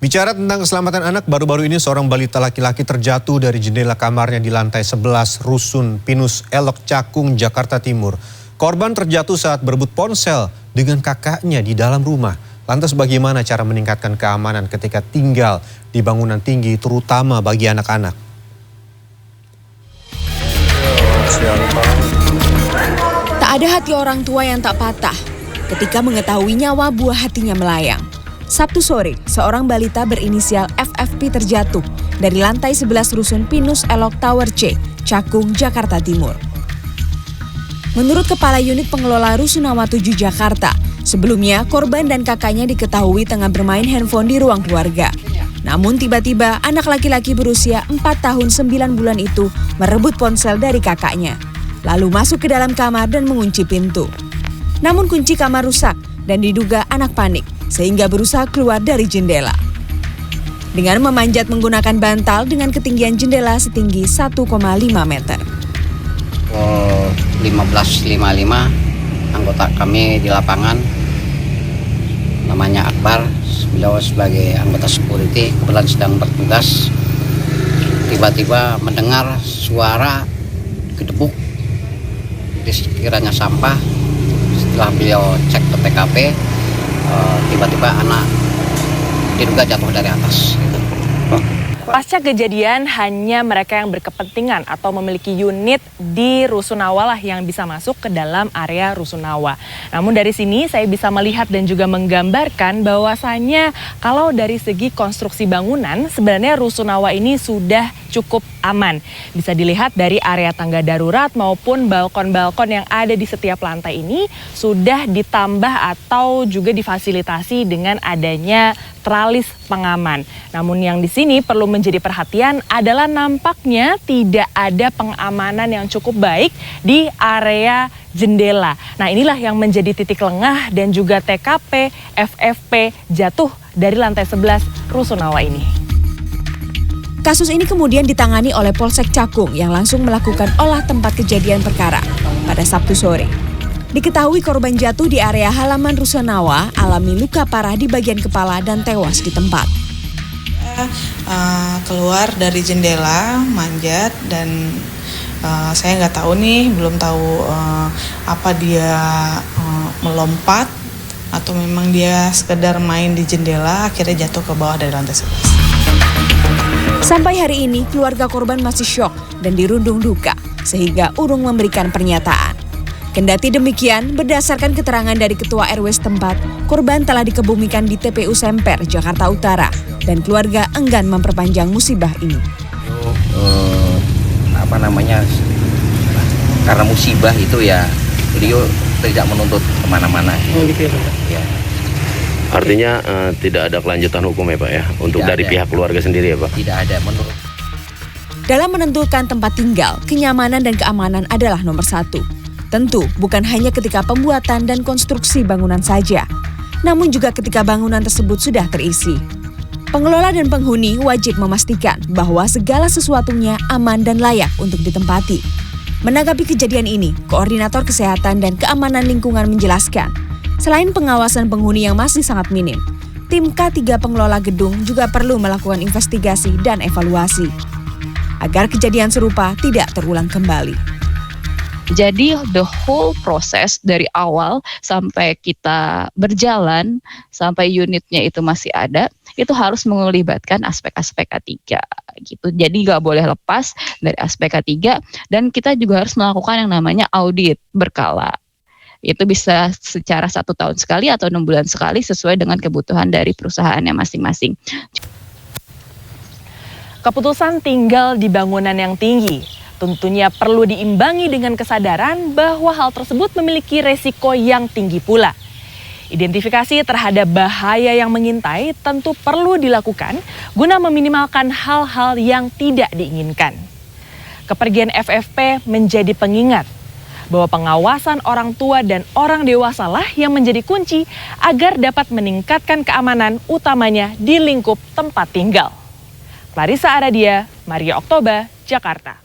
Bicara tentang keselamatan anak, baru-baru ini seorang balita laki-laki terjatuh dari jendela kamarnya di lantai 11 Rusun Pinus Elok Cakung, Jakarta Timur. Korban terjatuh saat berebut ponsel dengan kakaknya di dalam rumah. Lantas bagaimana cara meningkatkan keamanan ketika tinggal di bangunan tinggi, terutama bagi anak-anak? Tak ada hati orang tua yang tak patah ketika mengetahui nyawa buah hatinya melayang. Sabtu sore, seorang balita berinisial FFP terjatuh dari lantai 11 Rusun Pinus Elok Tower C, Cakung, Jakarta Timur. Menurut Kepala Unit Pengelola Rusunawa 7 Jakarta, sebelumnya korban dan kakaknya diketahui tengah bermain handphone di ruang keluarga. Namun tiba-tiba anak laki-laki berusia 4 tahun 9 bulan itu merebut ponsel dari kakaknya, lalu masuk ke dalam kamar dan mengunci pintu. Namun kunci kamar rusak dan diduga anak panik sehingga berusaha keluar dari jendela. Dengan memanjat menggunakan bantal dengan ketinggian jendela setinggi 1,5 meter. 15.55 anggota kami di lapangan, namanya Akbar, beliau sebagai anggota security kebetulan sedang bertugas, tiba-tiba mendengar suara gedebuk di sekiranya sampah. Setelah beliau cek ke TKP, tiba-tiba anak diduga jatuh dari atas. Pasca kejadian, hanya mereka yang berkepentingan atau memiliki unit di Rusunawa lah yang bisa masuk ke dalam area Rusunawa. Namun dari sini saya bisa melihat dan juga menggambarkan bahwasannya kalau dari segi konstruksi bangunan, sebenarnya Rusunawa ini sudah cukup aman. Bisa dilihat dari area tangga darurat maupun balkon-balkon yang ada di setiap lantai ini sudah ditambah atau juga difasilitasi dengan adanya tralis pengaman. Namun yang di sini perlu menjadi perhatian adalah nampaknya tidak ada pengamanan yang cukup baik di area jendela. Nah, inilah yang menjadi titik lengah dan juga TKP FFP jatuh dari lantai 11 Rusunawa ini. Kasus ini kemudian ditangani oleh Polsek Cakung yang langsung melakukan olah tempat kejadian perkara pada Sabtu sore. Diketahui korban jatuh di area halaman Rusunawa alami luka parah di bagian kepala dan tewas di tempat. Keluar dari jendela, manjat, dan saya nggak tahu nih, belum tahu apa dia melompat atau memang dia sekedar main di jendela, akhirnya jatuh ke bawah dari lantai 11. Sampai hari ini keluarga korban masih syok dan dirundung duka sehingga urung memberikan pernyataan. Kendati demikian, berdasarkan keterangan dari Ketua RW setempat, korban telah dikebumikan di TPU Semper, Jakarta Utara, dan keluarga enggan memperpanjang musibah ini. Karena musibah itu ya, beliau tidak menuntut kemana-mana. Ya. Artinya tidak ada kelanjutan hukum ya Pak ya, untuk tidak dari ada. Pihak keluarga sendiri ya Pak? Tidak ada menurut. Dalam menentukan tempat tinggal, kenyamanan dan keamanan adalah nomor satu. Tentu bukan hanya ketika pembuatan dan konstruksi bangunan saja, namun juga ketika bangunan tersebut sudah terisi. Pengelola dan penghuni wajib memastikan bahwa segala sesuatunya aman dan layak untuk ditempati. Menanggapi kejadian ini, Koordinator Kesehatan dan Keamanan Lingkungan menjelaskan, selain pengawasan penghuni yang masih sangat minim, tim K3 pengelola gedung juga perlu melakukan investigasi dan evaluasi agar kejadian serupa tidak terulang kembali. Jadi the whole proses dari awal sampai kita berjalan, sampai unitnya itu masih ada, itu harus melibatkan aspek-aspek K3 gitu. Jadi nggak boleh lepas dari aspek K3 dan kita juga harus melakukan yang namanya audit berkala. Itu bisa secara 1 tahun sekali atau 6 bulan sekali sesuai dengan kebutuhan dari perusahaannya masing-masing. Keputusan tinggal di bangunan yang tinggi tentunya perlu diimbangi dengan kesadaran bahwa hal tersebut memiliki resiko yang tinggi pula. Identifikasi terhadap bahaya yang mengintai tentu perlu dilakukan guna meminimalkan hal-hal yang tidak diinginkan. Kepergian FFP menjadi pengingat bahwa pengawasan orang tua dan orang dewasa lah yang menjadi kunci agar dapat meningkatkan keamanan utamanya di lingkup tempat tinggal. Clarissa Aradia, Maria Oktober, Jakarta.